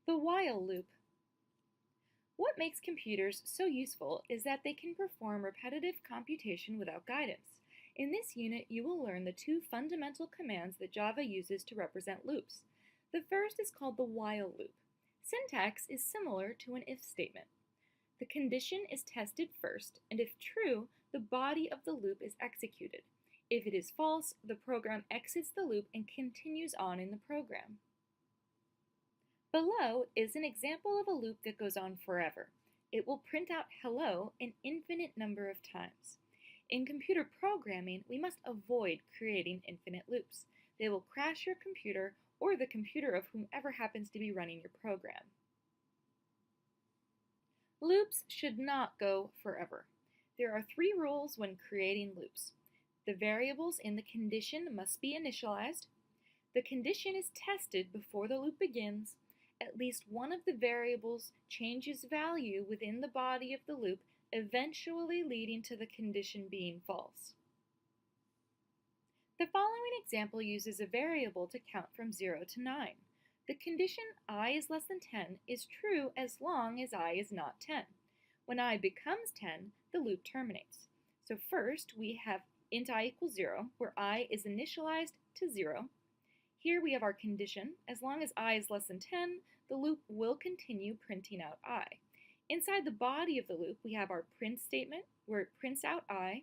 The while loop. What makes computers so useful is that they can perform repetitive computation without guidance. In this unit, you will learn the two fundamental commands that Java uses to represent loops. The first is called the while loop. Syntax is similar to an if statement. The condition is tested first, and if true, the body of the loop is executed. If it is false, the program exits the loop and continues on in the program. Below is an example of a loop that goes on forever. It will print out hello an infinite number of times. In computer programming, we must avoid creating infinite loops. They will crash your computer or the computer of whomever happens to be running your program. Loops should not go forever. There are 3 rules when creating loops. The variables in the condition must be initialized. The condition is tested before the loop begins. At least one of the variables changes value within the body of the loop, eventually leading to the condition being false. The following example uses a variable to count from 0 to 9. The condition I is less than 10 is true as long as I is not 10. When I becomes 10, the loop terminates. So first we have int I equals 0, where I is initialized to 0. Here we have our condition. As long as I is less than 10, the loop will continue printing out I. Inside the body of the loop, we have our print statement, where it prints out I,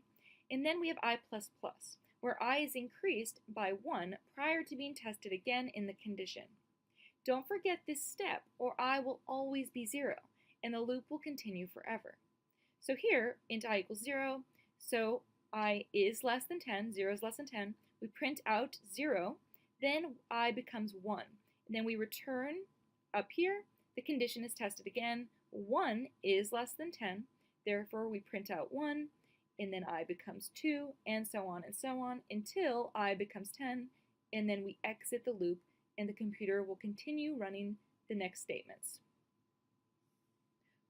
and then we have I++, where I is increased by 1 prior to being tested again in the condition. Don't forget this step, or I will always be 0, and the loop will continue forever. So here, int I equals 0, so I is less than 10, 0 is less than 10, we print out 0, then I becomes 1. And then we return up here, the condition is tested again, 1 is less than 10, therefore we print out 1, and then I becomes 2, and so on until I becomes 10, and then we exit the loop, and the computer will continue running the next statements.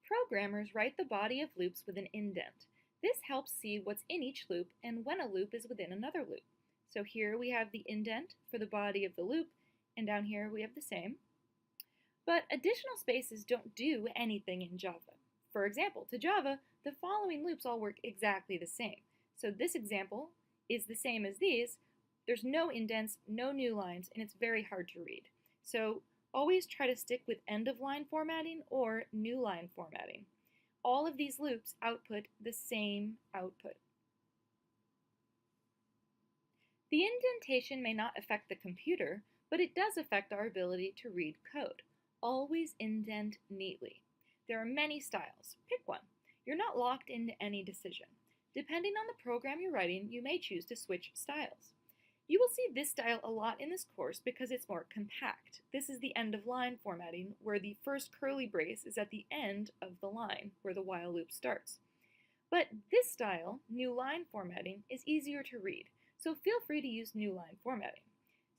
Programmers write the body of loops with an indent. This helps see what's in each loop and when a loop is within another loop. So here we have the indent for the body of the loop, and down here we have the same. But additional spaces don't do anything in Java. For example, to Java, the following loops all work exactly the same. So this example is the same as these. There's no indents, no new lines, and it's very hard to read. So always try to stick with end-of-line formatting or new line formatting. All of these loops output the same output. The indentation may not affect the computer, but it does affect our ability to read code. Always indent neatly. There are many styles. Pick one. You're not locked into any decision. Depending on the program you're writing, you may choose to switch styles. You will see this style a lot in this course because it's more compact. This is the end-of-line formatting, where the first curly brace is at the end of the line, where the while loop starts. But this style, new line formatting, is easier to read, so feel free to use new line formatting.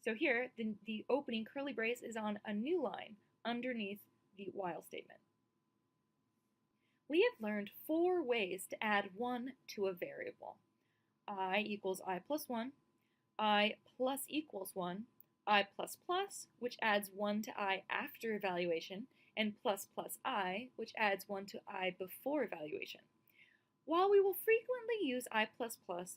So here, the opening curly brace is on a new line underneath the while statement. We have learned 4 ways to add 1 to a variable. I equals I plus 1, I plus equals 1, I plus plus, which adds 1 to I after evaluation, and plus plus I, which adds 1 to I before evaluation. While we will frequently use I++,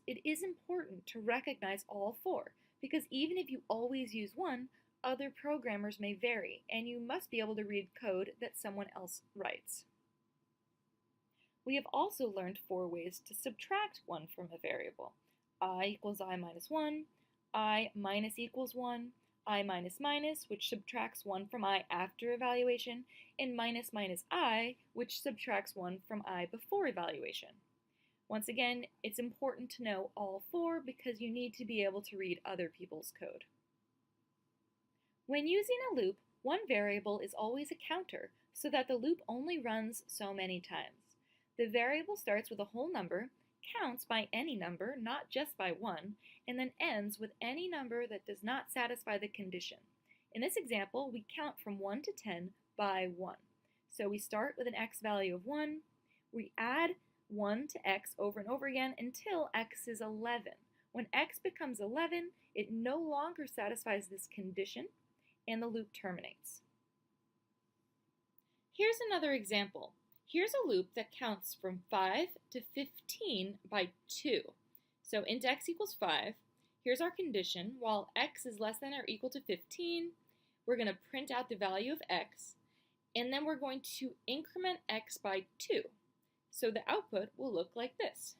it is important to recognize all 4, because even if you always use 1, other programmers may vary, and you must be able to read code that someone else writes. We have also learned 4 ways to subtract 1 from a variable. I equals I minus 1, I minus equals 1, I minus minus, which subtracts 1 from I after evaluation, and minus minus I, which subtracts 1 from I before evaluation. Once again, it's important to know all 4 because you need to be able to read other people's code. When using a loop, one variable is always a counter, so that the loop only runs so many times. The variable starts with a whole number, counts by any number, not just by 1, and then ends with any number that does not satisfy the condition. In this example, we count from 1 to 10 by 1. So we start with an x value of 1, we add 1 to x over and over again until x is 11. When x becomes 11, it no longer satisfies this condition, and the loop terminates. Here's another example. Here's a loop that counts from 5 to 15 by 2. So int x equals 5. Here's our condition. While x is less than or equal to 15, we're going to print out the value of x, and then we're going to increment x by 2. So the output will look like this.